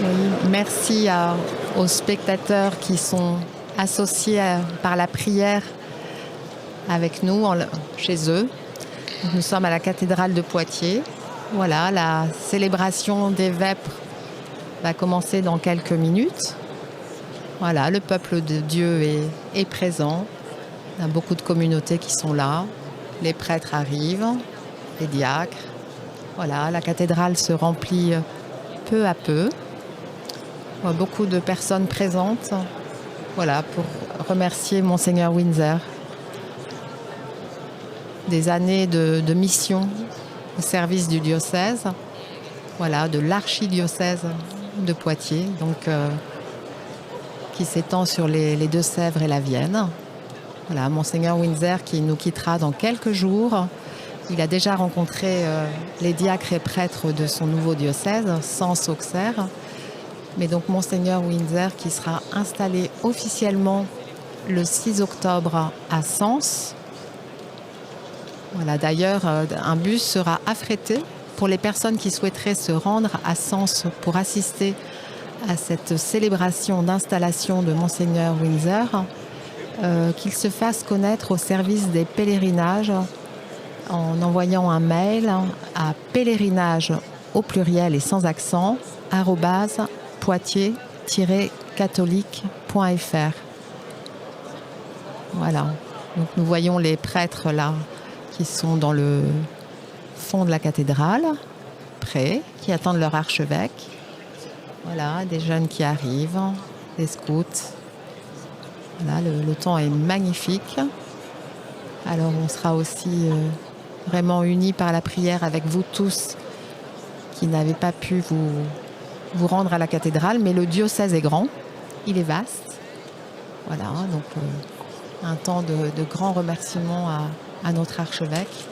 Oui, merci aux spectateurs qui sont associés par la prière avec nous chez eux. Nous sommes à la cathédrale de Poitiers. Voilà, la célébration des vêpres va commencer dans quelques minutes. Voilà, le peuple de Dieu est présent. Il y a beaucoup de communautés qui sont là. Les prêtres arrivent, les diacres. Voilà, la cathédrale se remplit peu à peu. On voit beaucoup de personnes présentes. Voilà, pour remercier Monseigneur Winzer. Des années de mission au service du diocèse, voilà, de l'archidiocèse de Poitiers, donc, qui s'étend sur les Deux-Sèvres et la Vienne. Voilà, Monseigneur Winzer qui nous quittera dans quelques jours. Il a déjà rencontré les diacres et prêtres de son nouveau diocèse, Sens-Auxerre. Mais donc Monseigneur Winzer qui sera installé officiellement le 6 octobre à Sens. Voilà, d'ailleurs, un bus sera affrété pour les personnes qui souhaiteraient se rendre à Sens pour assister à cette célébration d'installation de Monseigneur Winzer, qu'il se fasse connaître au service des pèlerinages en envoyant un mail à pèlerinage au pluriel et sans accent @poitiers-catholique.fr. Voilà, donc nous voyons les prêtres là qui sont dans le fond de la cathédrale, près, qui attendent leur archevêque. Voilà, des jeunes qui arrivent, des scouts. Voilà, le temps est magnifique. Alors on sera aussi vraiment unis par la prière avec vous tous qui n'avez pas pu vous rendre à la cathédrale, mais le diocèse est grand, il est vaste. Voilà, donc un temps de grands remerciements à notre archevêque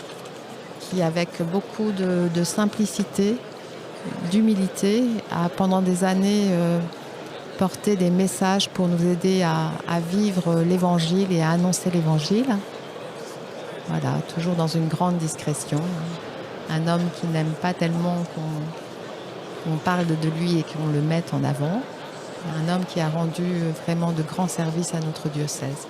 qui, avec beaucoup de simplicité, d'humilité, a pendant des années porté des messages pour nous aider à vivre l'évangile et à annoncer l'évangile. Voilà, toujours dans une grande discrétion. Un homme qui n'aime pas tellement qu'on parle de lui et qu'on le mette en avant. Un homme qui a rendu vraiment de grands services à notre diocèse.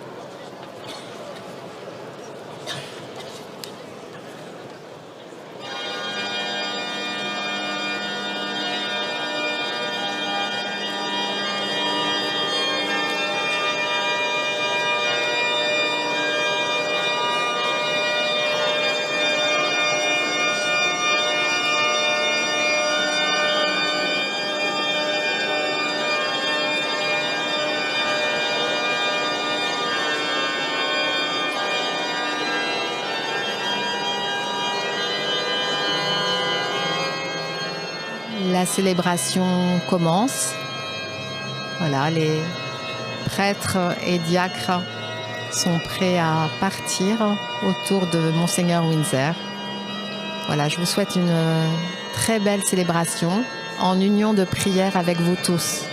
La célébration commence. Voilà, les prêtres et diacres sont prêts à partir autour de Monseigneur Winzer. Voilà, je vous souhaite une très belle célébration en union de prière avec vous tous.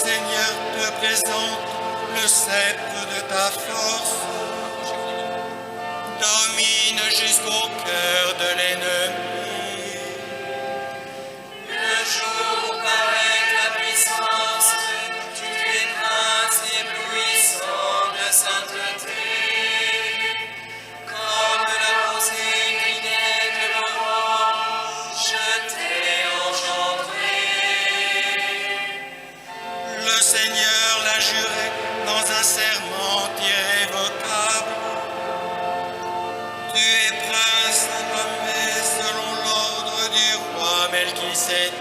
Seigneur te présente le sceptre de ta force. Domine jusqu'au cœur de l'ennemi. Le jour paraît ta puissance, tu es prince éblouissant de sainteté. Comme la rosée qui naît de l'aurore, je t'ai engendré. Le Seigneur l'a juré dans un serment irrévocable. Tu es prince nommé selon l'ordre du roi Melchisédek.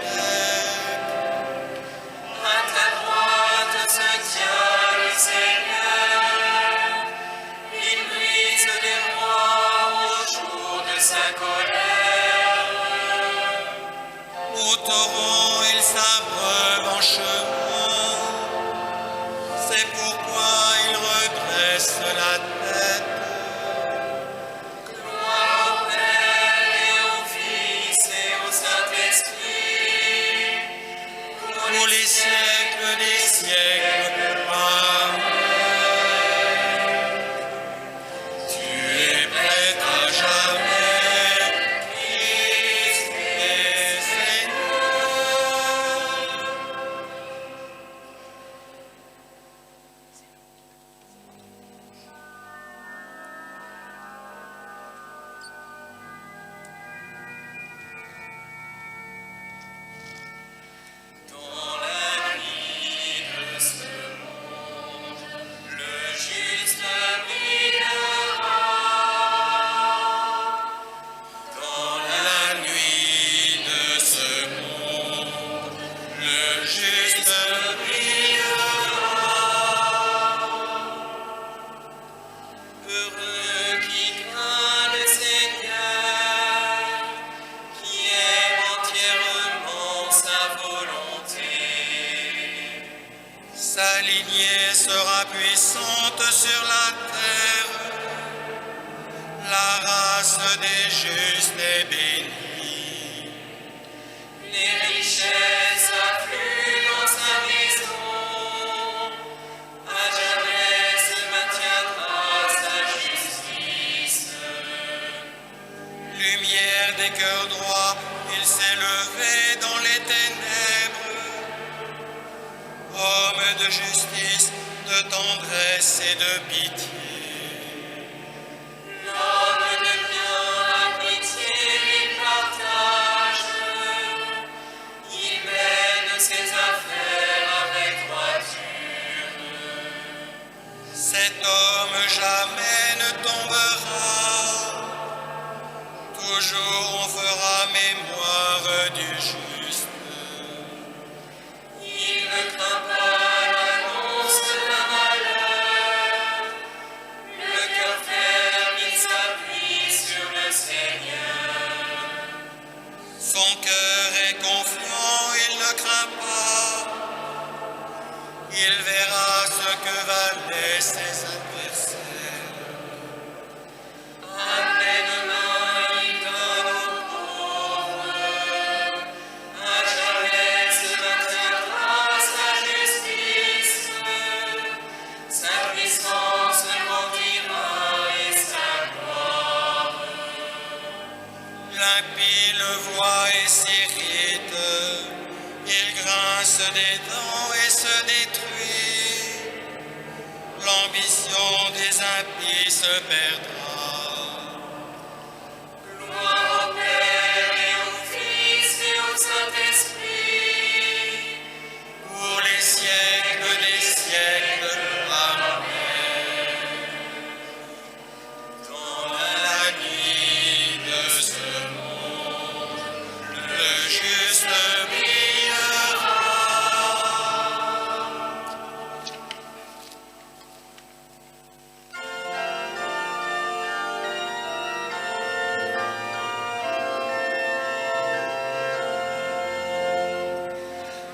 À ta droite se tient le Seigneur. Il brise les rois au jour de sa colère. Au torrent, il s'abreuve en chemin. C'est pourquoi il redresse la tête. Gloire au Père et au Fils et au Saint-Esprit. Pour les siècles des siècles. Amen. Tu es prêt à jamais, Christ est Seigneur. Dans la nuit de ce monde, le juste brillera. Dans La nuit de ce monde, le juste brillera. Heureux qui craint le Seigneur, qui aime entièrement sa volonté. Sa lignée sera puissante sur la terre. La race des justes est bénie. Les richesses affluent dans sa maison. À jamais se maintiendra sa justice. Lumière des cœurs droits, il s'est levé dans les ténèbres. Homme de justice, de tendresse et de pitié. L'homme de bien a pitié et partage. Il mène ses affaires avec droiture. Cet homme jamais ne tombera. Toujours on fera mémoire du juste. Il ne craint pas l'annonce d'un malheur. Le cœur ferme, il s'appuie sur le Seigneur. Son cœur est confiant, il ne craint pas. Il verra ce que valaient ses adversaires. Amène-main, il donne aux pauvres. À jamais se maintiendra sa justice. Sa puissance grandira et sa gloire. L'impie le voit et s'irrite. Il grince des dents et se détruit. L'ambition des impies se perdra. Gloire au Père et au Fils et au Saint-Esprit. Pour les siècles des siècles. Amen. Dans la nuit de ce monde, le juste brillera.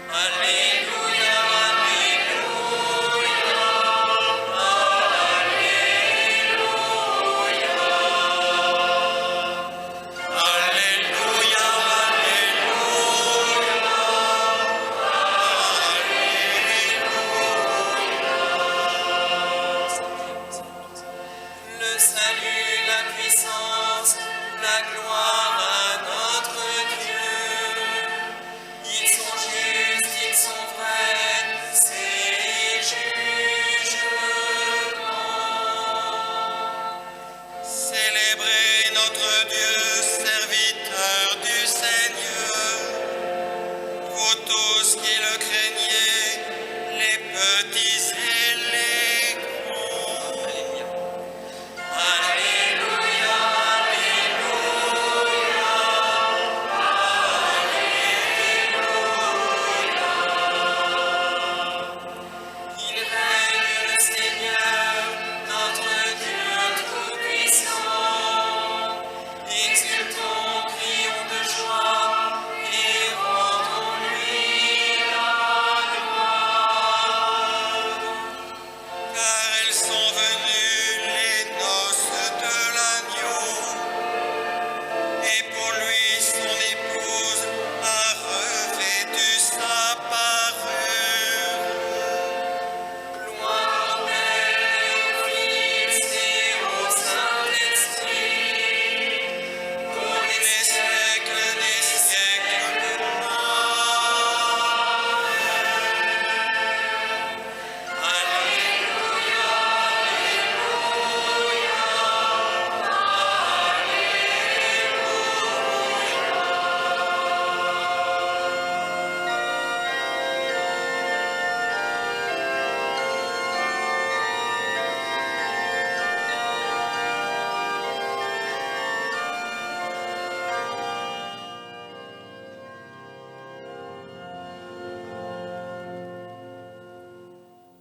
Alléluia, Alléluia, Alléluia. Alléluia,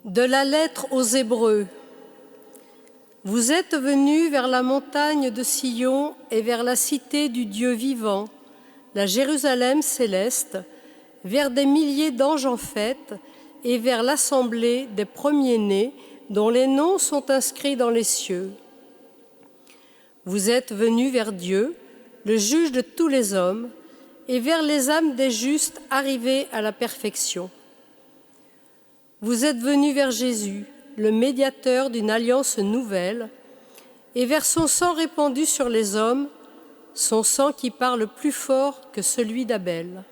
De la lettre aux Hébreux. Vous êtes venus vers la montagne de Sion et vers la cité du Dieu vivant, la Jérusalem céleste, vers des milliers d'anges en fête et vers l'assemblée des premiers-nés dont les noms sont inscrits dans les cieux. Vous êtes venus vers Dieu, le juge de tous les hommes, et vers les âmes des justes arrivés à la perfection. Vous êtes venus vers Jésus, le médiateur d'une alliance nouvelle, et vers son sang répandu sur les hommes, son sang qui parle plus fort que celui d'Abel.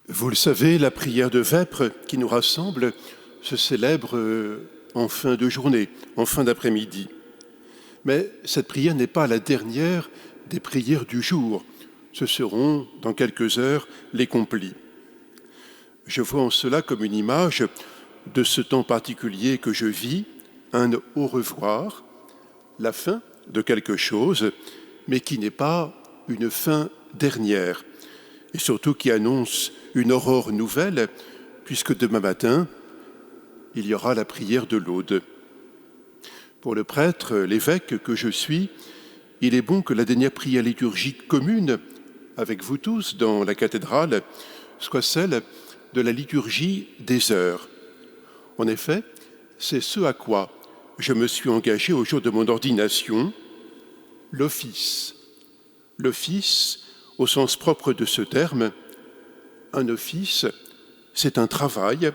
Vous le savez, la prière de vêpres qui nous rassemble se célèbre en fin de journée, en fin d'après-midi. Mais cette prière n'est pas la dernière des prières du jour. Ce seront, dans quelques heures, les complis. Je vois en cela comme une image de ce temps particulier que je vis, un au revoir, la fin de quelque chose, mais qui n'est pas une fin dernière, et surtout qui annonce une aurore nouvelle, puisque demain matin, il y aura la prière de l'Aude. Pour le prêtre, l'évêque que je suis, il est bon que la dernière prière liturgique commune, avec vous tous dans la cathédrale, soit celle de la liturgie des heures. En effet, c'est ce à quoi je me suis engagé au jour de mon ordination, l'office. L'office, au sens propre de ce terme, un office, c'est un travail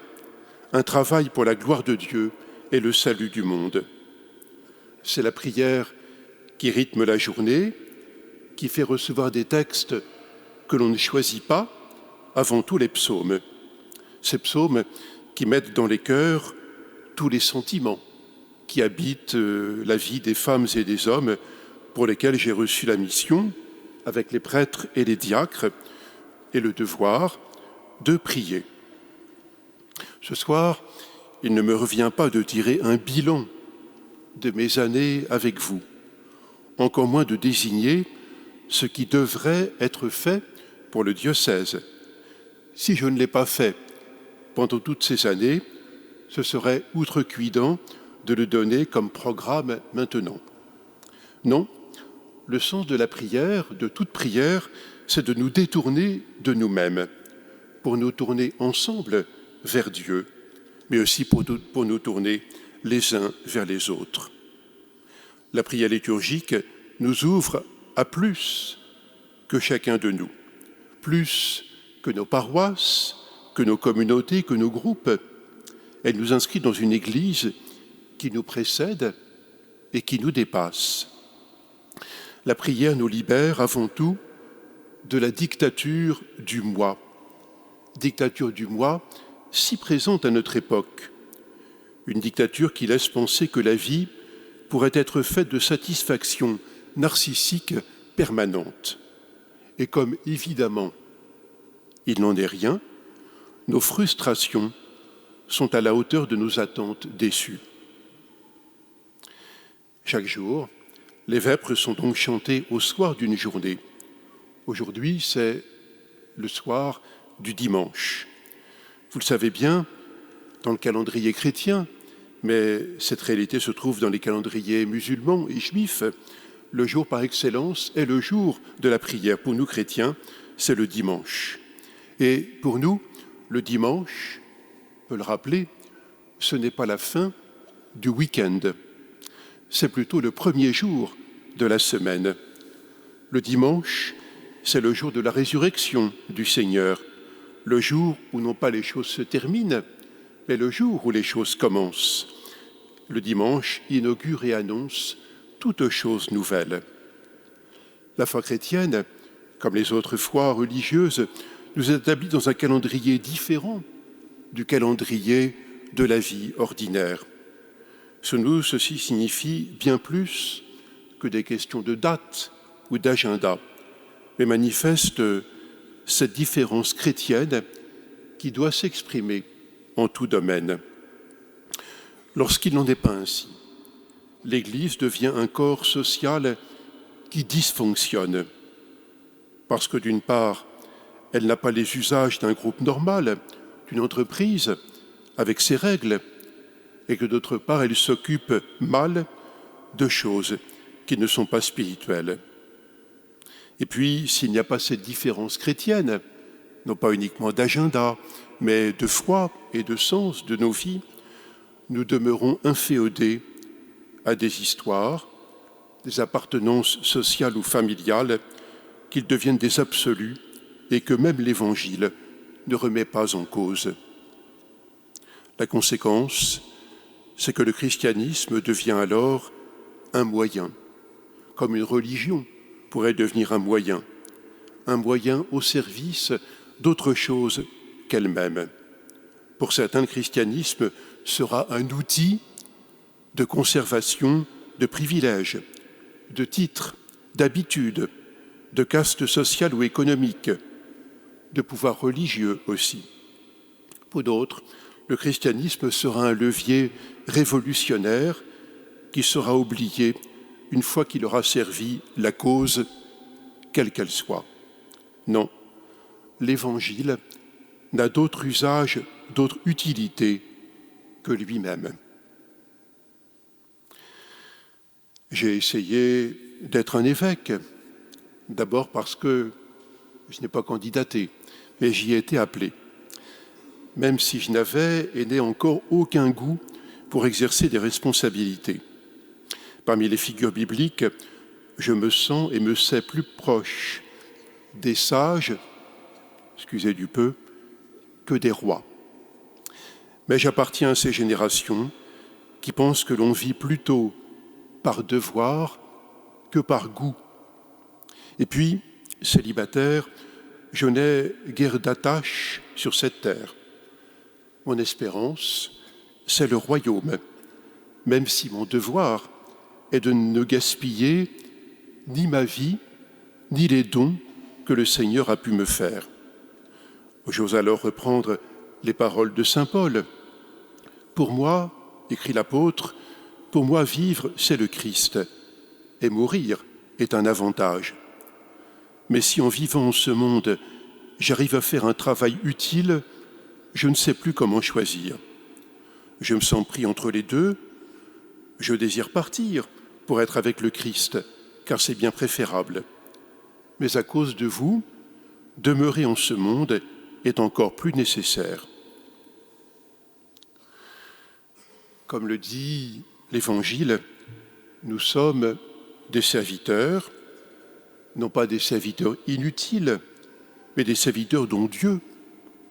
pour la gloire de Dieu et le salut du monde. C'est la prière qui rythme la journée, qui fait recevoir des textes que l'on ne choisit pas, avant tout les psaumes. Ces psaumes qui mettent dans les cœurs tous les sentiments qui habitent la vie des femmes et des hommes pour lesquels j'ai reçu la mission, avec les prêtres et les diacres, et le devoir de prier. Ce soir, il ne me revient pas de tirer un bilan de mes années avec vous, encore moins de désigner ce qui devrait être fait pour le diocèse. Si je ne l'ai pas fait pendant toutes ces années, ce serait outrecuidant de le donner comme programme maintenant. Non, le sens de la prière, de toute prière, c'est de nous détourner de nous-mêmes, pour nous tourner ensemble vers Dieu, mais aussi pour nous tourner les uns vers les autres. La prière liturgique nous ouvre à plus que chacun de nous, plus que nos paroisses, que nos communautés, que nos groupes. Elle nous inscrit dans une Église qui nous précède et qui nous dépasse. La prière nous libère avant tout de la dictature du moi. Dictature du moi si présente à notre époque. Une dictature qui laisse penser que la vie pourrait être faite de satisfactions narcissiques permanentes. Et comme évidemment il n'en est rien, nos frustrations sont à la hauteur de nos attentes déçues. Chaque jour, les vêpres sont donc chantées au soir d'une journée. Aujourd'hui, c'est le soir du dimanche. Vous le savez bien, dans le calendrier chrétien, mais cette réalité se trouve dans les calendriers musulmans et juifs, le jour par excellence est le jour de la prière. Pour nous chrétiens, c'est le dimanche. Et pour nous, le dimanche, on peut le rappeler, ce n'est pas la fin du week-end. C'est plutôt le premier jour de la semaine. Le dimanche, c'est le jour de la résurrection du Seigneur, le jour où non pas les choses se terminent, mais le jour où les choses commencent. Le dimanche inaugure et annonce toute chose nouvelle. La foi chrétienne, comme les autres foi religieuses, nous établit dans un calendrier différent du calendrier de la vie ordinaire. Selon nous, ceci signifie bien plus que des questions de date ou d'agenda, mais manifeste cette différence chrétienne qui doit s'exprimer en tout domaine. Lorsqu'il n'en est pas ainsi, l'Église devient un corps social qui dysfonctionne, parce que d'une part, elle n'a pas les usages d'un groupe normal, d'une entreprise, avec ses règles, et que d'autre part, elle s'occupe mal de choses qui ne sont pas spirituelles. Et puis, s'il n'y a pas cette différence chrétienne, non pas uniquement d'agenda, mais de foi et de sens de nos vies, nous demeurons inféodés à des histoires, des appartenances sociales ou familiales, qu'ils deviennent des absolus et que même l'Évangile ne remet pas en cause. La conséquence, c'est que le christianisme devient alors un moyen, comme une religion pourrait devenir un moyen au service d'autre chose qu'elle-même. Pour certains, le christianisme sera un outil de conservation de privilèges, de titres, d'habitudes, de caste sociale ou économique, de pouvoir religieux aussi. Pour d'autres, le christianisme sera un levier révolutionnaire qui sera oublié une fois qu'il aura servi la cause, quelle qu'elle soit. Non, l'Évangile n'a d'autre usage, d'autre utilité que lui-même. J'ai essayé d'être un évêque, d'abord parce que je n'ai pas candidaté, mais j'y ai été appelé, même si je n'avais et n'ai encore aucun goût pour exercer des responsabilités. Parmi les figures bibliques, je me sens et me sais plus proche des sages, excusez du peu, que des rois. Mais j'appartiens à ces générations qui pensent que l'on vit plutôt par devoir que par goût. Et puis, célibataire, je n'ai guère d'attache sur cette terre. Mon espérance, c'est le royaume, même si mon devoir est de ne gaspiller ni ma vie, ni les dons que le Seigneur a pu me faire. J'ose alors reprendre les paroles de saint Paul. Pour moi, écrit l'apôtre, pour moi vivre, c'est le Christ, et mourir est un avantage. Mais si en vivant en ce monde, j'arrive à faire un travail utile, je ne sais plus comment choisir. Je me sens pris entre les deux. Je désire partir pour être avec le Christ, car c'est bien préférable. Mais à cause de vous, demeurer en ce monde est encore plus nécessaire. Comme le dit l'Évangile, nous sommes des serviteurs, non pas des serviteurs inutiles, mais des serviteurs dont Dieu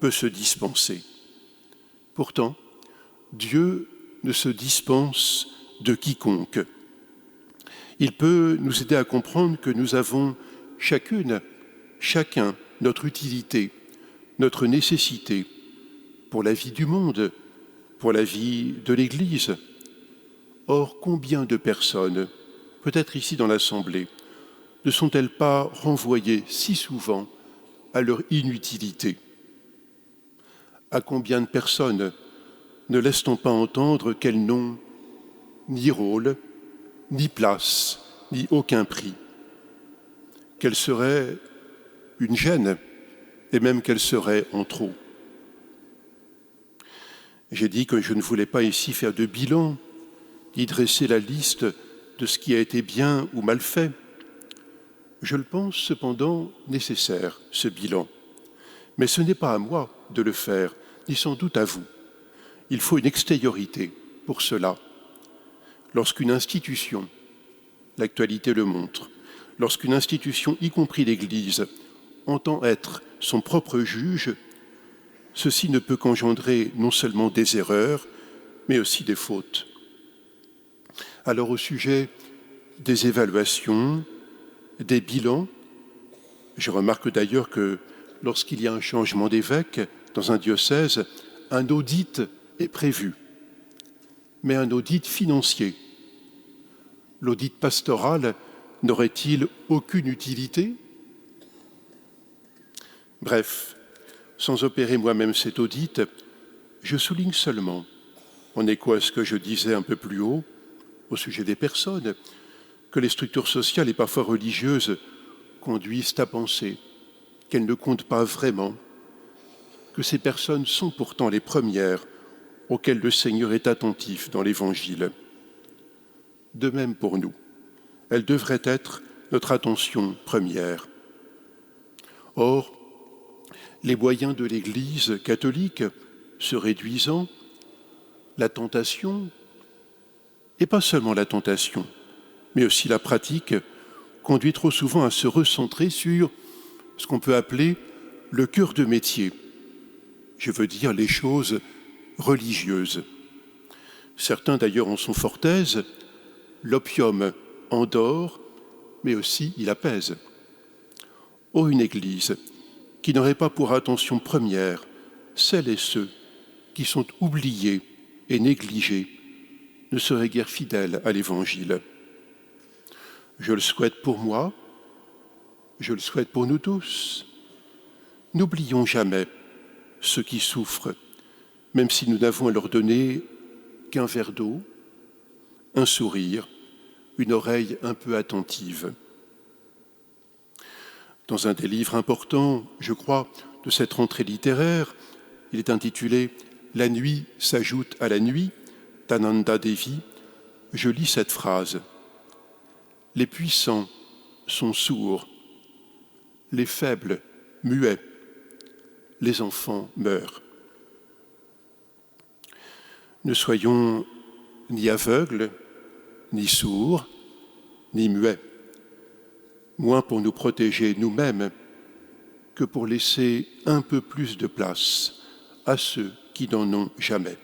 peut se dispenser. Pourtant, Dieu ne se dispense de quiconque. Il peut nous aider à comprendre que nous avons chacune, chacun, notre utilité, notre nécessité pour la vie du monde, pour la vie de l'Église. Or, combien de personnes, peut-être ici dans l'Assemblée, ne sont-elles pas renvoyées si souvent à leur inutilité? À combien de personnes ne laisse-t-on pas entendre qu'elles n'ont ni rôle, ni place, ni aucun prix? Qu'elles seraient une gêne, et même qu'elles seraient en trop. J'ai dit que je ne voulais pas ici faire de bilan, ni dresser la liste de ce qui a été bien ou mal fait. Je le pense cependant nécessaire, ce bilan. Mais ce n'est pas à moi de le faire, ni sans doute à vous. Il faut une extériorité pour cela. Lorsqu'une institution, l'actualité le montre, lorsqu'une institution, y compris l'Église, entend être son propre juge, ceci ne peut qu'engendrer non seulement des erreurs, mais aussi des fautes. Alors au sujet des évaluations, des bilans, je remarque d'ailleurs que lorsqu'il y a un changement d'évêque dans un diocèse, un audit est prévu. mais un audit financier. L'audit pastoral n'aurait-il aucune utilité? Bref, sans opérer moi-même cet audit, je souligne seulement, en écho à ce que je disais un peu plus haut, au sujet des personnes, que les structures sociales et parfois religieuses conduisent à penser qu'elles ne comptent pas vraiment, que ces personnes sont pourtant les premières auxquelles le Seigneur est attentif dans l'Évangile. De même pour nous, elles devraient être notre attention première. Or, les moyens de l'Église catholique se réduisant, la tentation, et pas seulement la tentation, mais aussi la pratique, conduit trop souvent à se recentrer sur ce qu'on peut appeler le cœur de métier. Je veux dire les choses religieuses. Certains d'ailleurs en sont fort aises. L'opium endort, mais aussi il apaise. Ô une Église qui n'aurait pas pour attention première celles et ceux qui sont oubliés et négligés ne serait guère fidèle à l'Évangile. Je le souhaite pour moi, je le souhaite pour nous tous. N'oublions jamais ceux qui souffrent, même si nous n'avons à leur donner qu'un verre d'eau, un sourire, une oreille un peu attentive. Dans un des livres importants, je crois, de cette rentrée littéraire, il est intitulé « La nuit s'ajoute à la nuit » d'Ananda Devi, je lis cette phrase. « Les puissants sont sourds, les faibles muets, les enfants meurent. » Ne soyons ni aveugles, ni sourds, ni muets, moins pour nous protéger nous-mêmes que pour laisser un peu plus de place à ceux qui n'en ont jamais.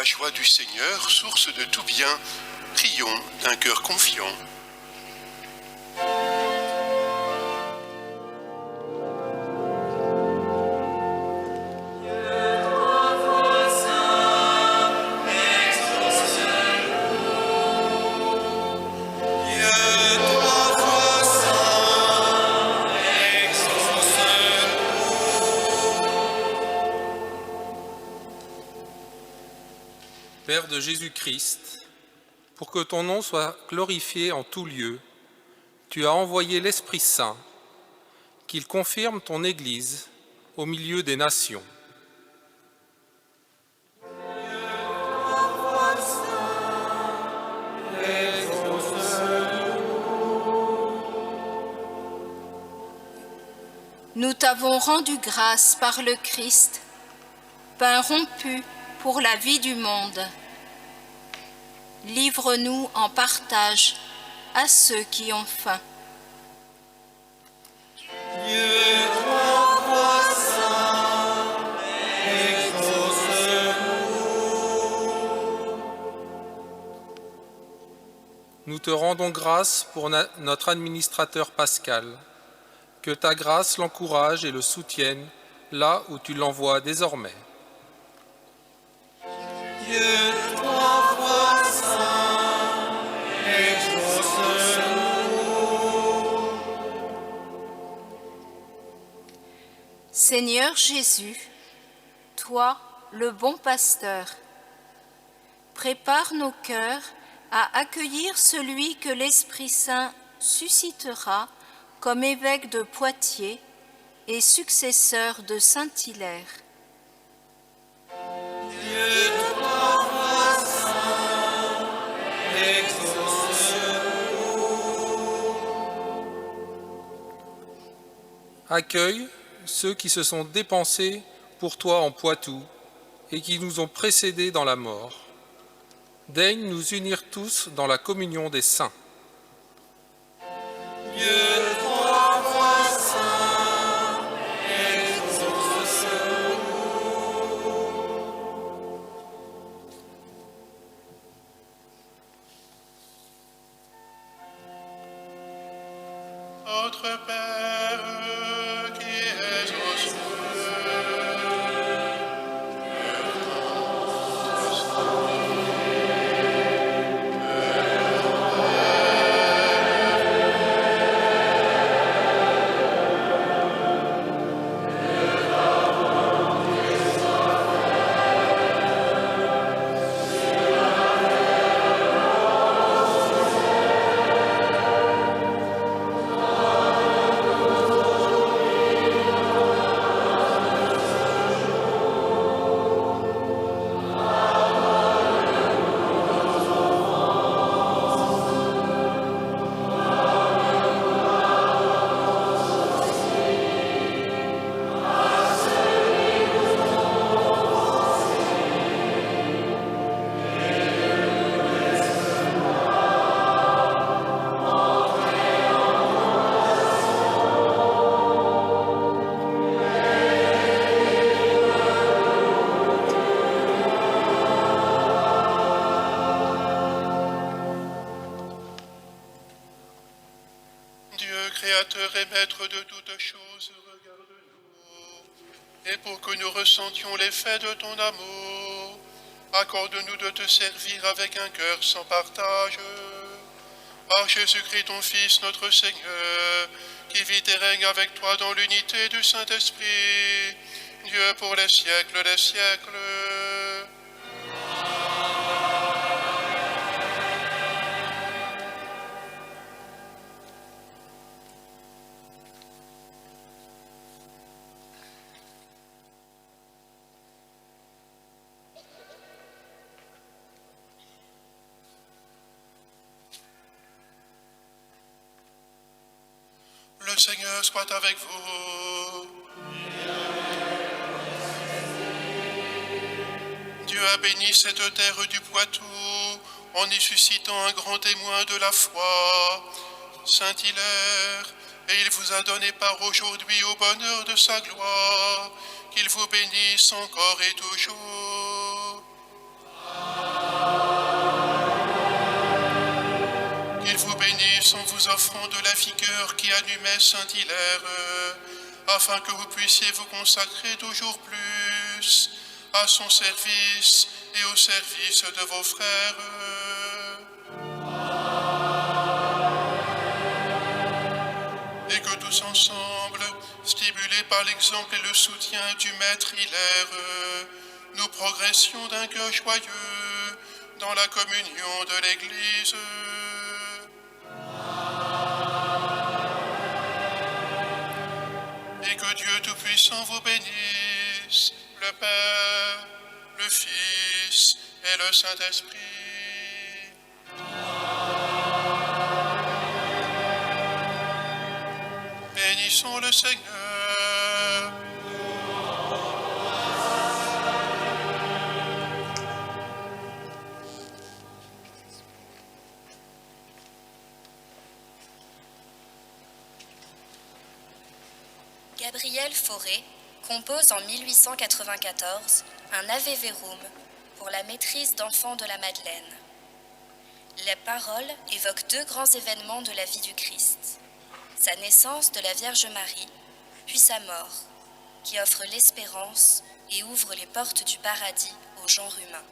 joie du Seigneur, source de tout bien, prions d'un cœur confiant. Père de Jésus-Christ, pour que ton nom soit glorifié en tout lieu, tu as envoyé l'Esprit Saint, qu'il confirme ton Église au milieu des nations. Nous t'avons rendu grâce par le Christ, pain rompu pour la vie du monde. Livre-nous en partage à ceux qui ont faim. Dieu, toi, roi saint, exauce-nous. Nous te rendons grâce pour notre administrateur Pascal. Que ta grâce l'encourage et le soutienne là où tu l'envoies désormais. Dieu, toi, roi saint, exauce-nous. Seigneur Jésus, toi, le bon pasteur, prépare nos cœurs à accueillir celui que l'Esprit Saint suscitera comme évêque de Poitiers et successeur de Saint-Hilaire. Dieu, toi, roi saint, exauce-nous. Accueille ceux qui se sont dépensés pour toi en Poitou et qui nous ont précédés dans la mort. Daigne nous unir tous dans la communion des saints. Dieu, toi, roi saint, exauce-nous. Notre Père qui es aux cieux, Dieu, créateur et maître de toutes choses, regarde-nous. Et pour que nous ressentions l'effet de ton amour, accorde-nous de te servir avec un cœur sans partage. Par Jésus-Christ, ton Fils, notre Seigneur, qui vit et règne avec toi dans l'unité du Saint-Esprit, Dieu pour les siècles des siècles. Le Seigneur soit avec vous. Dieu a béni cette terre du Poitou en y suscitant un grand témoin de la foi, Saint-Hilaire, et il vous a donné part aujourd'hui au bonheur de sa gloire, qu'il vous bénisse encore et toujours. offrant de la vigueur qui allumait Saint-Hilaire, afin que vous puissiez vous consacrer toujours plus à son service et au service de vos frères. Et que tous ensemble, stimulés par l'exemple et le soutien du Maître Hilaire, nous progressions d'un cœur joyeux dans la communion de l'Église. Et que Dieu Tout-Puissant vous bénisse, le Père, le Fils et le Saint-Esprit. Bénissons le Seigneur. Gabriel Fauré compose en 1894 un Ave Verum pour la maîtrise d'enfants de la Madeleine. Les paroles évoquent deux grands événements de la vie du Christ. Sa naissance de la Vierge Marie, puis sa mort, qui offre l'espérance et ouvre les portes du paradis au genre humain.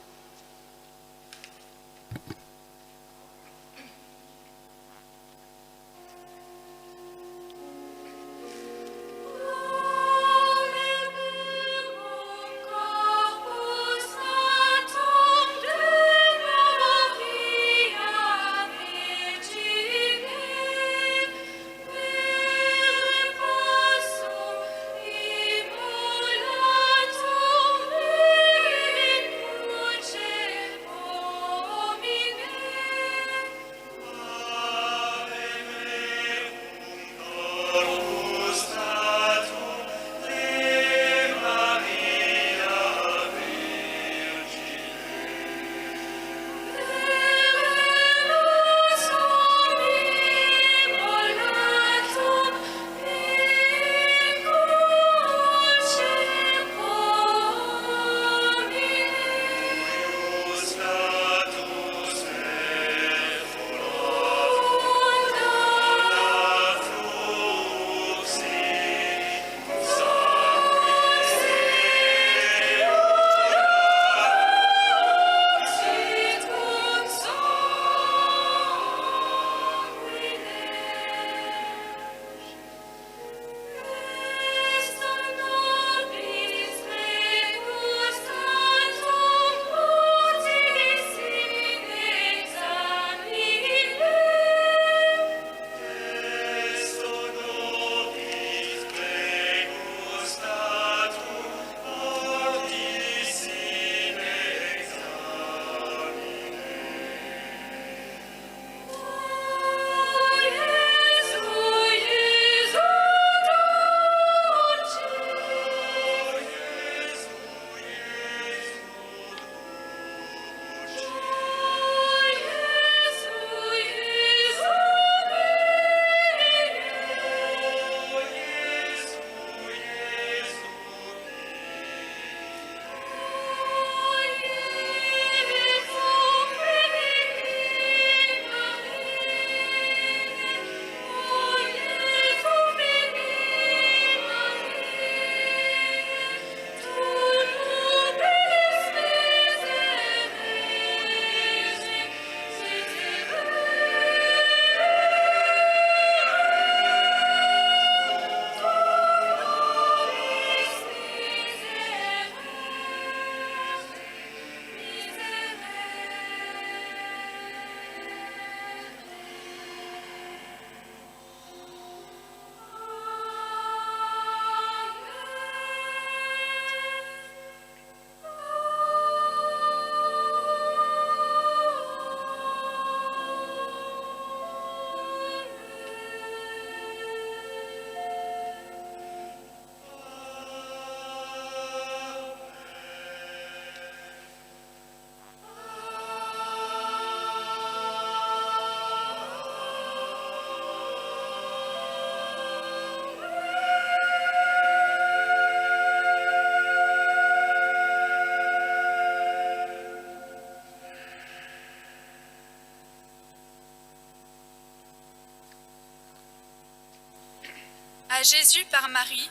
À Jésus par Marie,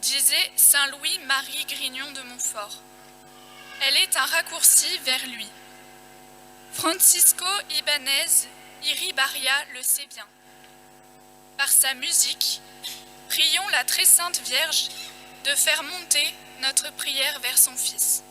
disait saint Louis-Marie Grignon de Montfort. Elle est un raccourci vers lui. Francisco Ibáñez Iribarria le sait bien. Par sa musique, prions la très sainte Vierge de faire monter notre prière vers son Fils.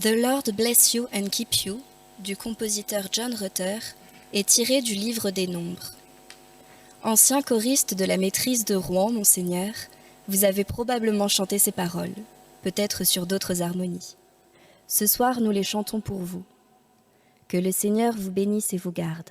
The Lord Bless You and Keep You, du compositeur John Rutter, est tiré du livre des Nombres. Ancien choriste de la maîtrise de Rouen, Monseigneur, vous avez probablement chanté ces paroles, peut-être sur d'autres harmonies. Ce soir, nous les chantons pour vous. Que le Seigneur vous bénisse et vous garde.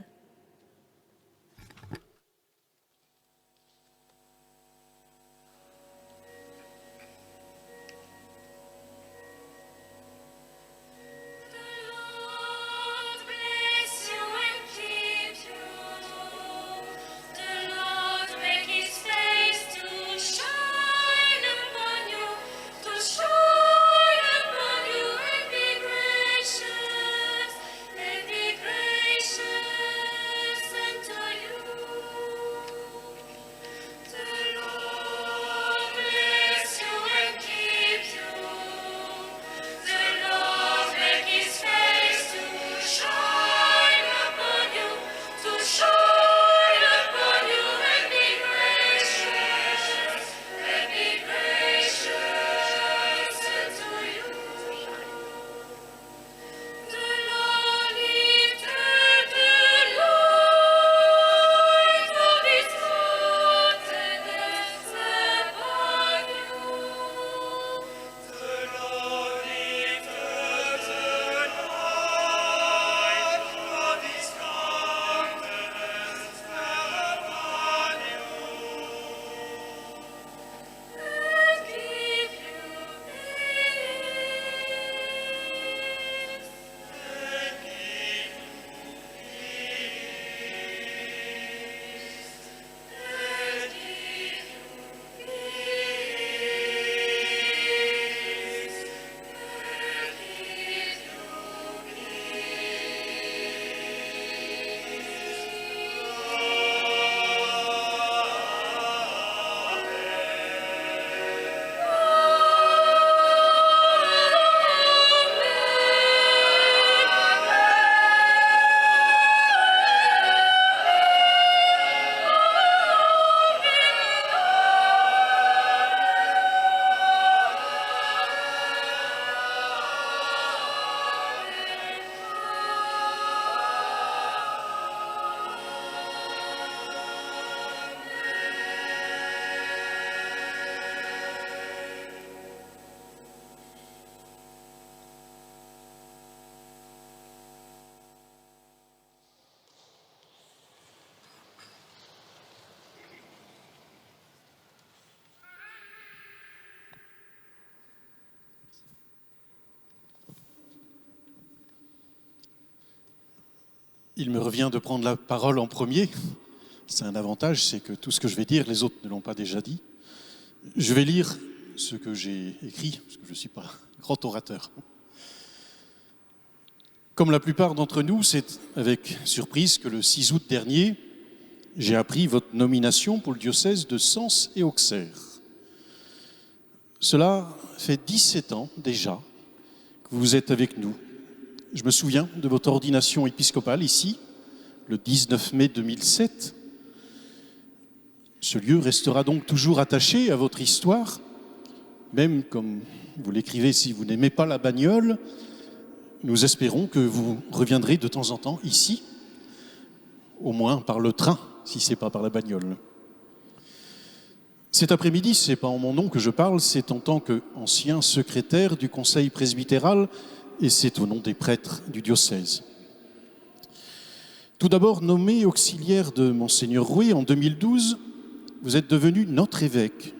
Gracious. il me revient de prendre la parole en premier. C'est un avantage, c'est que tout ce que je vais dire, les autres ne l'ont pas déjà dit. Je vais lire ce que j'ai écrit, parce que je ne suis pas un grand orateur. Comme la plupart d'entre nous, c'est avec surprise que le 6 août dernier, j'ai appris votre nomination pour le diocèse de Sens et Auxerre. Cela fait 17 ans déjà que vous êtes avec nous. Je me souviens de votre ordination épiscopale ici, le 19 mai 2007. Ce lieu restera donc toujours attaché à votre histoire, même comme vous l'écrivez, si vous n'aimez pas la bagnole, nous espérons que vous reviendrez de temps en temps ici, au moins par le train, si ce n'est pas par la bagnole. Cet après-midi, ce n'est pas en mon nom que je parle, c'est en tant qu'ancien secrétaire du conseil presbytéral et c'est au nom des prêtres du diocèse. Tout d'abord, nommé auxiliaire de Monseigneur Rouet en 2012, vous êtes devenu notre évêque.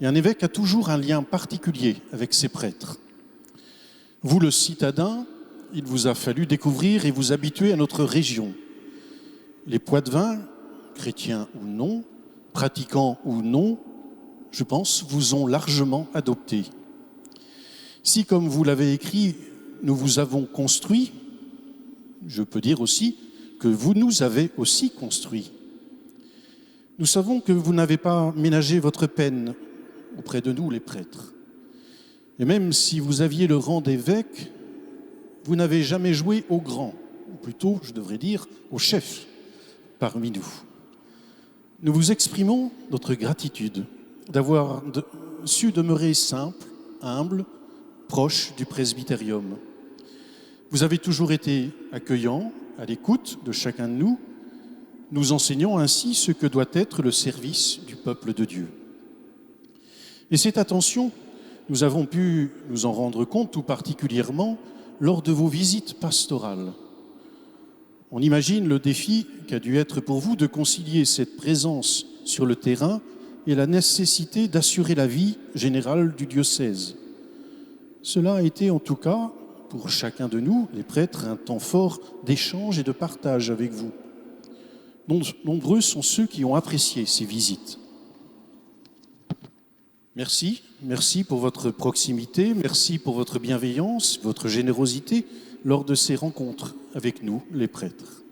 Et un évêque a toujours un lien particulier avec ses prêtres. Vous, le citadin, il vous a fallu découvrir et vous habituer à notre région. Les Poitevins, chrétiens ou non, pratiquants ou non, je pense, vous ont largement adopté. Si, comme vous l'avez écrit, nous vous avons construit, je peux dire aussi que vous nous avez aussi construits. Nous savons que vous n'avez pas ménagé votre peine auprès de nous, les prêtres. Et même si vous aviez le rang d'évêque, vous n'avez jamais joué au grand, ou plutôt, je devrais dire, au chef parmi nous. Nous vous exprimons notre gratitude d'avoir su demeurer simple, humble, proche du presbytérium. Vous avez toujours été accueillant, à l'écoute de chacun de nous, nous enseignant ainsi ce que doit être le service du peuple de Dieu. Et cette attention, nous avons pu nous en rendre compte tout particulièrement lors de vos visites pastorales. On imagine le défi qu'a dû être pour vous de concilier cette présence sur le terrain et la nécessité d'assurer la vie générale du diocèse. Cela a été en tout cas, pour chacun de nous, les prêtres, un temps fort d'échange et de partage avec vous. Nombreux sont ceux qui ont apprécié ces visites. Merci pour votre proximité, merci pour votre bienveillance, votre générosité lors de ces rencontres avec nous, les prêtres.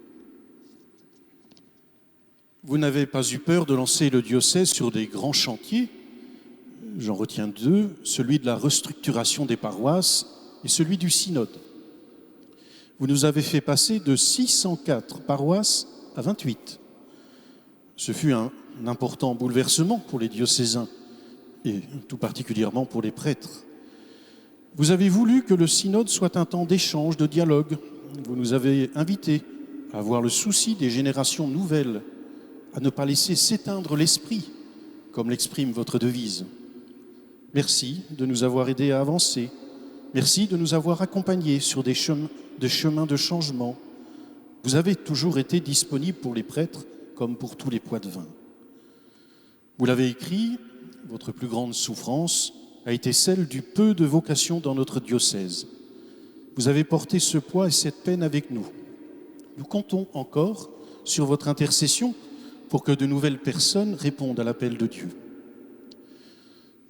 Vous n'avez pas eu peur de lancer le diocèse sur des grands chantiers. J'en retiens deux, celui de la restructuration des paroisses et celui du synode. Vous nous avez fait passer de 604 paroisses à 28. Ce fut un important bouleversement pour les diocésains et tout particulièrement pour les prêtres. Vous avez voulu que le synode soit un temps d'échange, de dialogue. Vous nous avez invités à avoir le souci des générations nouvelles, à ne pas laisser s'éteindre l'esprit, comme l'exprime votre devise. Merci de nous avoir aidés à avancer. Merci de nous avoir accompagnés sur des chemins de changement. Vous avez toujours été disponible pour les prêtres comme pour tous les Poitevins. Vous l'avez écrit, votre plus grande souffrance a été celle du peu de vocation dans notre diocèse. Vous avez porté ce poids et cette peine avec nous. Nous comptons encore sur votre intercession pour que de nouvelles personnes répondent à l'appel de Dieu.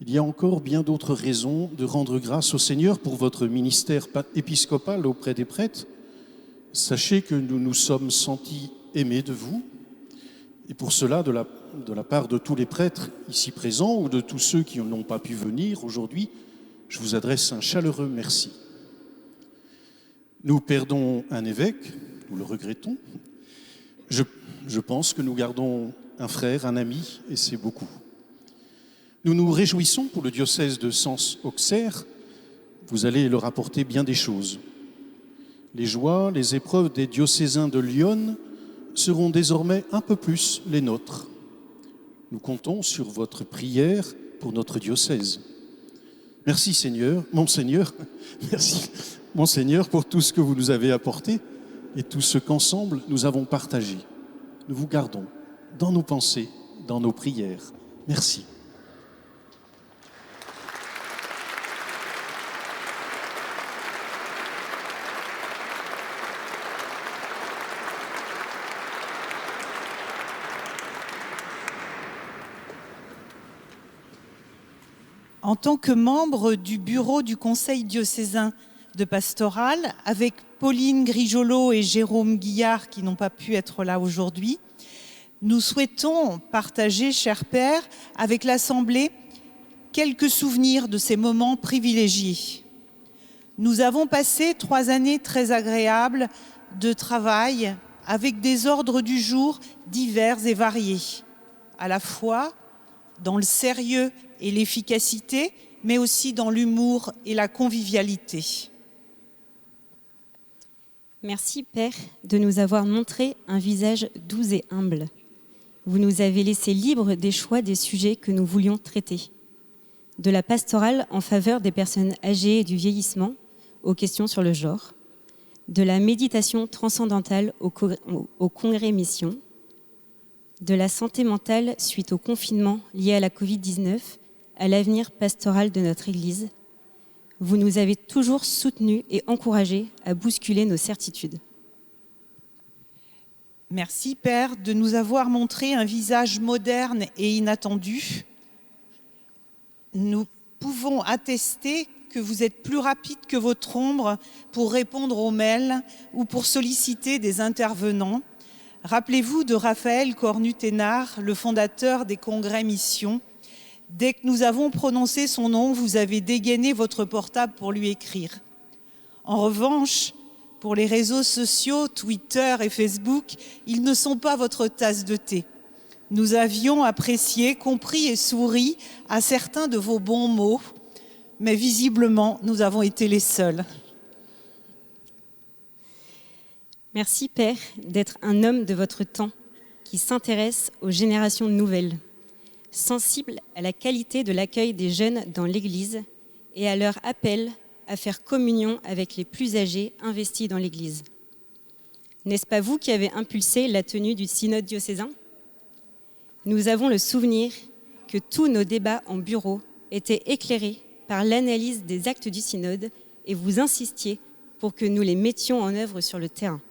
Il y a encore bien d'autres raisons de rendre grâce au Seigneur pour votre ministère épiscopal auprès des prêtres. Sachez que nous nous sommes sentis aimés de vous, et pour cela, de la part de tous les prêtres ici présents ou de tous ceux qui n'ont pas pu venir aujourd'hui, je vous adresse un chaleureux merci. Nous perdons un évêque, nous le regrettons. Je pense que nous gardons un frère, un ami, et c'est beaucoup. Nous nous réjouissons pour le diocèse de Sens-Auxerre. Vous allez leur apporter bien des choses. Les joies, les épreuves des diocésains de Lyon seront désormais un peu plus les nôtres. Nous comptons sur votre prière pour notre diocèse. Merci Seigneur, Monseigneur, merci Monseigneur pour tout ce que vous nous avez apporté et tout ce qu'ensemble nous avons partagé. Nous vous gardons dans nos pensées, dans nos prières. Merci. En tant que membre du bureau du Conseil diocésain de pastoral, avec Pauline Grijolot et Jérôme Guillard qui n'ont pas pu être là aujourd'hui, nous souhaitons partager, cher Père, avec l'Assemblée, quelques souvenirs de ces moments privilégiés. Nous avons passé 3 années très agréables de travail avec des ordres du jour divers et variés, à la fois dans le sérieux et l'efficacité, mais aussi dans l'humour et la convivialité. Merci, Père, de nous avoir montré un visage doux et humble. Vous nous avez laissé libres des choix des sujets que nous voulions traiter. De la pastorale en faveur des personnes âgées et du vieillissement, aux questions sur le genre. De la méditation transcendantale au congrès mission. De la santé mentale suite au confinement lié à la Covid-19, à l'avenir pastoral de notre Église. Vous nous avez toujours soutenus et encouragés à bousculer nos certitudes. Merci, Père, de nous avoir montré un visage moderne et inattendu. Nous pouvons attester que vous êtes plus rapide que votre ombre pour répondre aux mails ou pour solliciter des intervenants. Rappelez-vous de Raphaël Cornu-Thénard, le fondateur des congrès Mission. Dès que nous avons prononcé son nom, vous avez dégainé votre portable pour lui écrire. En revanche, pour les réseaux sociaux, Twitter et Facebook, ils ne sont pas votre tasse de thé. Nous avions apprécié, compris et souri à certains de vos bons mots, mais visiblement, nous avons été les seuls. Merci, Père, d'être un homme de votre temps qui s'intéresse aux générations nouvelles, sensible à la qualité de l'accueil des jeunes dans l'Église et à leur appel à faire communion avec les plus âgés investis dans l'Église. N'est-ce pas vous qui avez impulsé la tenue du synode diocésain ? Nous avons le souvenir que tous nos débats en bureau étaient éclairés par l'analyse des actes du synode et vous insistiez pour que nous les mettions en œuvre sur le terrain.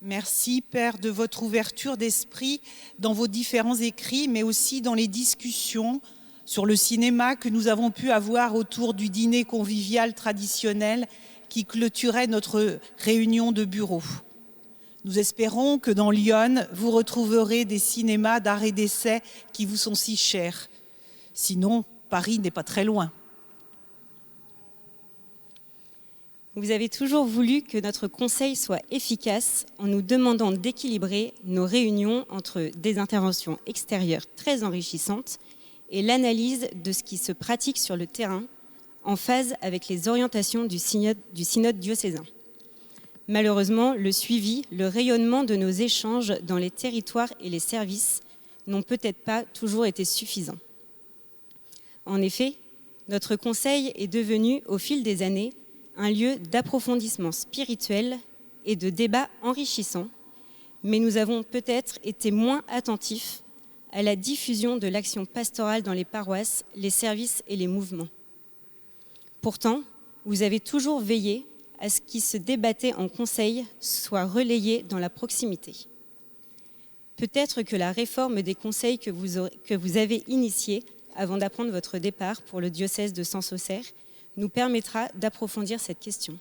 Merci, Père, de votre ouverture d'esprit dans vos différents écrits, mais aussi dans les discussions sur le cinéma que nous avons pu avoir autour du dîner convivial traditionnel qui clôturait notre réunion de bureau. Nous espérons que dans Lyon, vous retrouverez des cinémas d'art et d'essai qui vous sont si chers. Sinon, Paris n'est pas très loin. Vous avez toujours voulu que notre conseil soit efficace en nous demandant d'équilibrer nos réunions entre des interventions extérieures très enrichissantes et l'analyse de ce qui se pratique sur le terrain en phase avec les orientations du synode diocésain. Malheureusement, le suivi, le rayonnement de nos échanges dans les territoires et les services n'ont peut-être pas toujours été suffisants. En effet, notre conseil est devenu, au fil des années, un lieu d'approfondissement spirituel et de débats enrichissants, mais nous avons peut-être été moins attentifs à la diffusion de l'action pastorale dans les paroisses, les services et les mouvements. Pourtant, vous avez toujours veillé à ce qui se débattait en conseil soit relayé dans la proximité. Peut-être que la réforme des conseils que vous avez initiée avant d'apprendre votre départ pour le diocèse de Sens-Auxerre nous permettra d'approfondir cette question.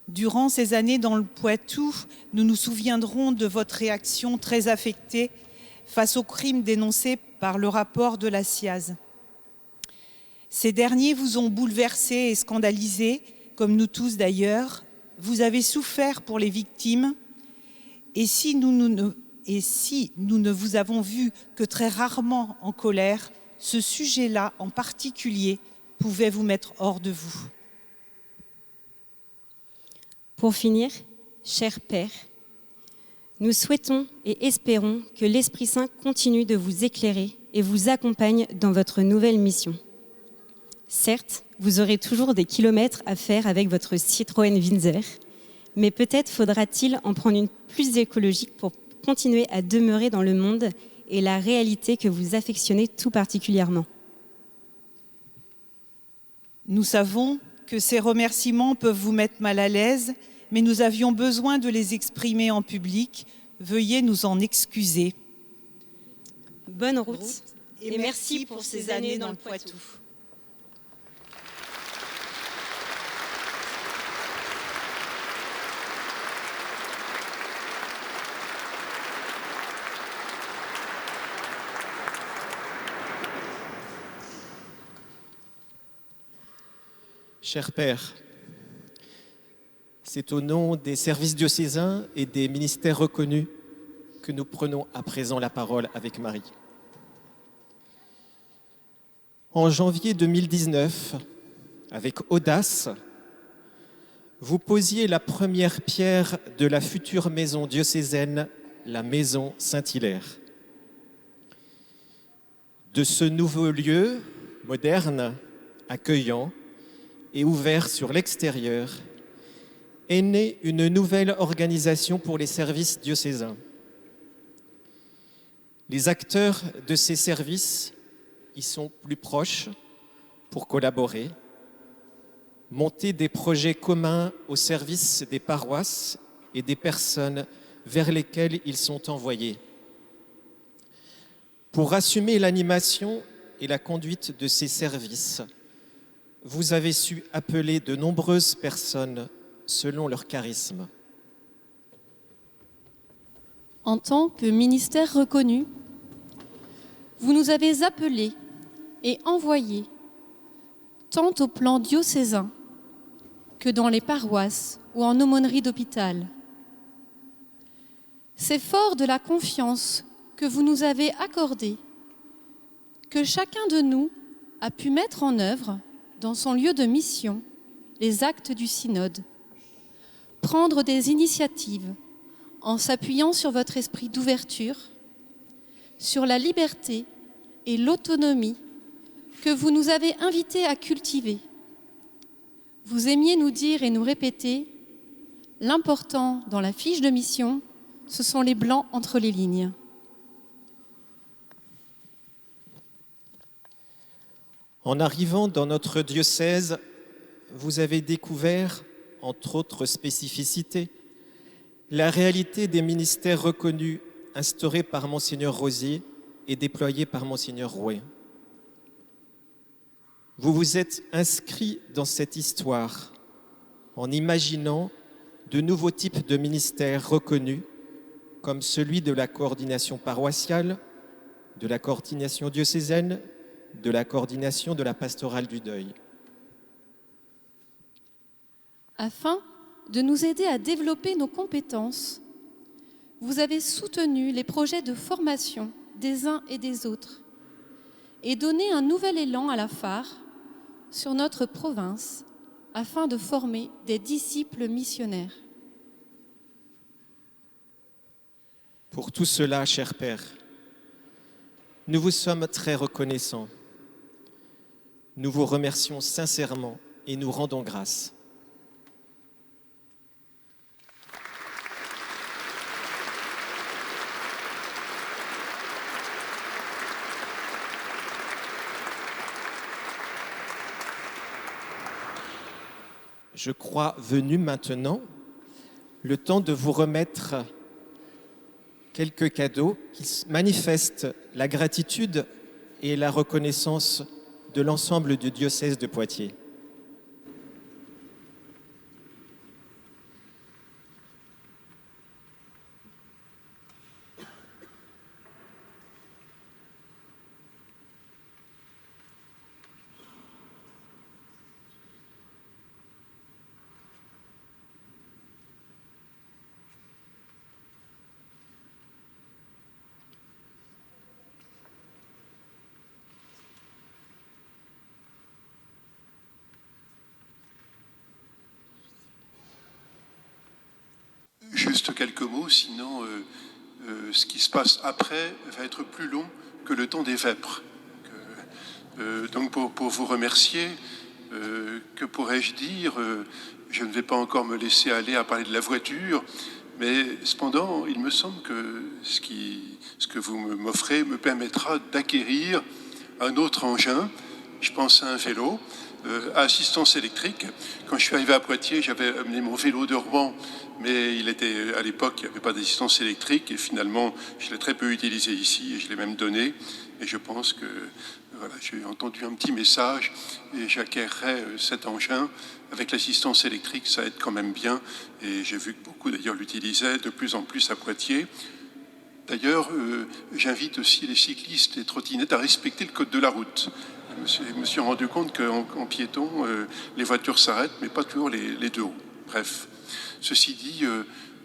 Durant ces années dans le Poitou, nous nous souviendrons de votre réaction très affectée face aux crimes dénoncés par le rapport de la SIAZ. Ces derniers vous ont bouleversé et scandalisé, comme nous tous d'ailleurs. Vous avez souffert pour les victimes. Et si nous ne vous avons vu que très rarement en colère, ce sujet-là en particulier pouvait vous mettre hors de vous. Pour finir, cher Père, nous souhaitons et espérons que l'Esprit Saint continue de vous éclairer et vous accompagne dans votre nouvelle mission. Certes, vous aurez toujours des kilomètres à faire avec votre Citroën Windsor, mais peut-être faudra-t-il en prendre une plus écologique pour continuer à demeurer dans le monde et la réalité que vous affectionnez tout particulièrement. Nous savons que ces remerciements peuvent vous mettre mal à l'aise, mais nous avions besoin de les exprimer en public. Veuillez nous en excuser. Bonne route et merci pour ces années dans le Poitou. Cher Père, c'est au nom des services diocésains et des ministères reconnus que nous prenons à présent la parole avec Marie. En janvier 2019, avec audace, vous posiez la première pierre de la future maison diocésaine, la maison Saint-Hilaire. De ce nouveau lieu moderne, accueillant et ouvert sur l'extérieur, est née une nouvelle organisation pour les services diocésains. Les acteurs de ces services y sont plus proches pour collaborer, monter des projets communs au service des paroisses et des personnes vers lesquelles ils sont envoyés. Pour assumer l'animation et la conduite de ces services, vous avez su appeler de nombreuses personnes selon leur charisme. En tant que ministère reconnu, vous nous avez appelés et envoyés, tant au plan diocésain que dans les paroisses ou en aumônerie d'hôpital. C'est fort de la confiance que vous nous avez accordée que chacun de nous a pu mettre en œuvre dans son lieu de mission les actes du synode, prendre des initiatives en s'appuyant sur votre esprit d'ouverture, sur la liberté et l'autonomie que vous nous avez invités à cultiver. Vous aimiez nous dire et nous répéter, l'important dans la fiche de mission, ce sont les blancs entre les lignes. En arrivant dans notre diocèse, vous avez découvert, entre autres spécificités, la réalité des ministères reconnus instaurés par Monseigneur Rosier et déployés par Monseigneur Rouet. Vous vous êtes inscrit dans cette histoire en imaginant de nouveaux types de ministères reconnus, comme celui de la coordination paroissiale, de la coordination diocésaine, de la coordination de la pastorale du deuil. Afin de nous aider à développer nos compétences, vous avez soutenu les projets de formation des uns et des autres et donné un nouvel élan à la phare sur notre province afin de former des disciples missionnaires. Pour tout cela, cher Père, nous vous sommes très reconnaissants. Nous vous remercions sincèrement et nous rendons grâce. Je crois venu maintenant le temps de vous remettre quelques cadeaux qui manifestent la gratitude et la reconnaissance de l'ensemble du diocèse de Poitiers. Juste quelques mots, sinon ce qui se passe après va être plus long que le temps des vêpres. Donc pour vous remercier, que pourrais-je dire, je ne vais pas encore me laisser aller à parler de la voiture, mais cependant, il me semble que ce que vous m'offrez me permettra d'acquérir un autre engin. Je pense à un vélo, à assistance électrique. Quand je suis arrivé à Poitiers, j'avais amené mon vélo de Rouen, mais à l'époque, il n'y avait pas d'assistance électrique, et finalement, je l'ai très peu utilisé ici, et je l'ai même donné. Et je pense que voilà, j'ai entendu un petit message, et j'acquerrai cet engin. Avec l'assistance électrique, ça aide quand même bien, et j'ai vu que beaucoup d'ailleurs l'utilisaient de plus en plus à Poitiers. D'ailleurs, j'invite aussi les cyclistes et trottinettes à respecter le code de la route. Je me suis rendu compte qu'en piéton, les voitures s'arrêtent, mais pas toujours les deux roues. Bref, ceci dit,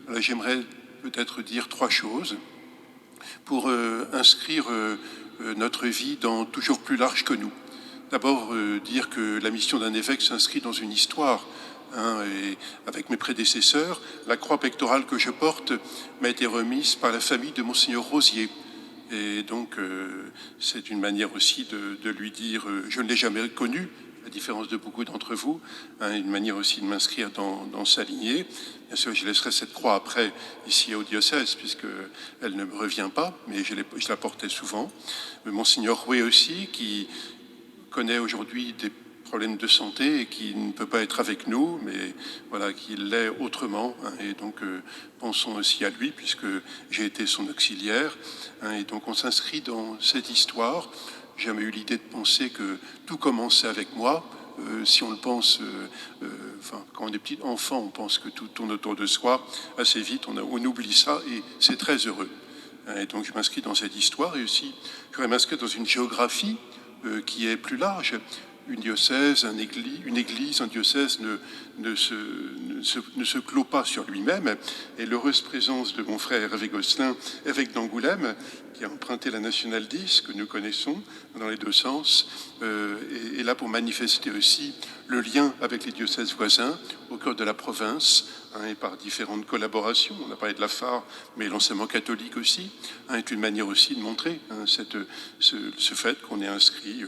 voilà, j'aimerais peut-être dire 3 choses pour inscrire notre vie dans toujours plus large que nous. D'abord, dire que la mission d'un évêque s'inscrit dans une histoire. Et avec mes prédécesseurs, la croix pectorale que je porte m'a été remise par la famille de Monseigneur Rosier. Et donc, c'est une manière aussi de lui dire je ne l'ai jamais connu, à différence de beaucoup d'entre vous, une manière aussi de m'inscrire dans sa lignée. Bien sûr, je laisserai cette croix après, ici au diocèse, puisqu'elle ne me revient pas, mais je la portais souvent. Monseigneur Rouet aussi, qui connaît aujourd'hui des problèmes de santé et qui ne peut pas être avec nous, mais voilà, qu'il l'est autrement. Et donc, pensons aussi à lui, puisque j'ai été son auxiliaire. Et donc, on s'inscrit dans cette histoire. J'ai jamais eu l'idée de penser que tout commençait avec moi. Si on le pense, quand on est petit enfant, on pense que tout tourne autour de soi. Assez vite, on oublie ça et c'est très heureux. Et donc, je m'inscris dans cette histoire et aussi, je voudrais m'inscrire dans une géographie qui est plus large. Une diocèse, une église, un diocèse ne se clôt pas sur lui-même. Et l'heureuse présence de mon frère Hervé Gosselin, évêque d'Angoulême, qui a emprunté la Nationale 10, que nous connaissons dans les deux sens, est là pour manifester aussi le lien avec les diocèses voisins au cœur de la province, et par différentes collaborations. On a parlé de la phare, mais l'enseignement catholique aussi, est une manière aussi de montrer ce fait qu'on est inscrit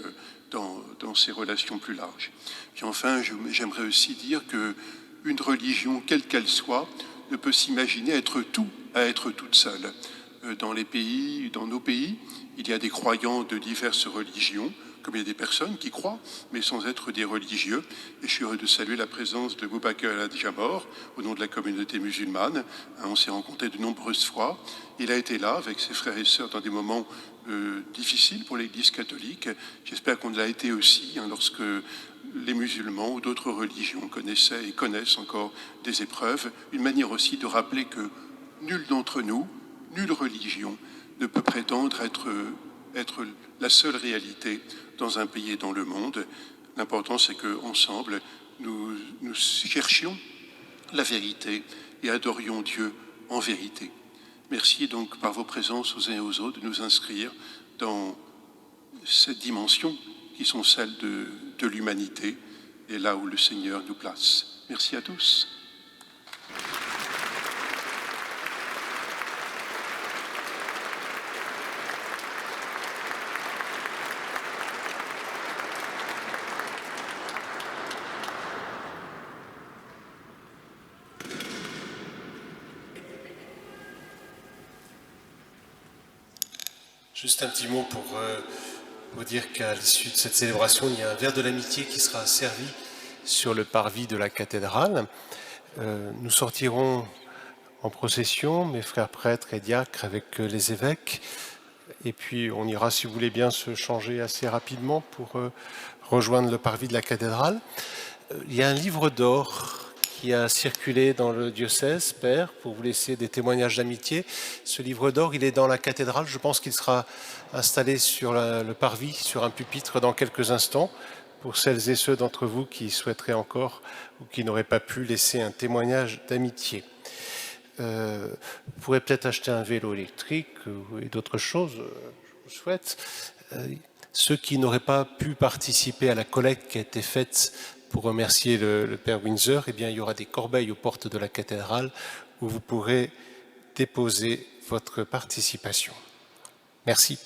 dans ces relations plus larges. Puis enfin, j'aimerais aussi dire qu'une religion, quelle qu'elle soit, ne peut s'imaginer être tout à être toute seule. Dans nos pays, il y a des croyants de diverses religions, comme il y a des personnes qui croient, mais sans être des religieux. Et je suis heureux de saluer la présence de Boubacar El Hadjamor, au nom de la communauté musulmane. On s'est rencontrés de nombreuses fois. Il a été là avec ses frères et sœurs dans des moments difficiles pour l'Église catholique. J'espère qu'on l'a été aussi lorsque les musulmans ou d'autres religions connaissaient et connaissent encore des épreuves. Une manière aussi de rappeler que nul d'entre nous, nulle religion ne peut prétendre être la seule réalité dans un pays et dans le monde. L'important, c'est qu'ensemble, nous cherchions la vérité et adorions Dieu en vérité. Merci donc par vos présences aux uns et aux autres de nous inscrire dans cette dimension qui sont celles de l'humanité et là où le Seigneur nous place. Merci à tous. Juste un petit mot pour vous dire qu'à l'issue de cette célébration, il y a un verre de l'amitié qui sera servi sur le parvis de la cathédrale. Nous sortirons en procession, mes frères prêtres et diacres avec les évêques, et puis on ira, si vous voulez bien, se changer assez rapidement pour rejoindre le parvis de la cathédrale. Il y a un livre d'or qui a circulé dans le diocèse, Père, pour vous laisser des témoignages d'amitié. Ce livre d'or, il est dans la cathédrale. Je pense qu'il sera installé sur le parvis, sur un pupitre dans quelques instants, pour celles et ceux d'entre vous qui souhaiteraient encore ou qui n'auraient pas pu laisser un témoignage d'amitié. Vous pourrez peut-être acheter un vélo électrique et d'autres choses, je vous souhaite. Ceux qui n'auraient pas pu participer à la collecte qui a été faite pour remercier le Père Windsor, eh bien, il y aura des corbeilles aux portes de la cathédrale où vous pourrez déposer votre participation. Merci.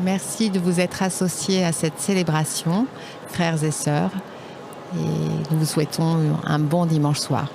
Merci de vous être associés à cette célébration, frères et sœurs. Et nous vous souhaitons un bon dimanche soir.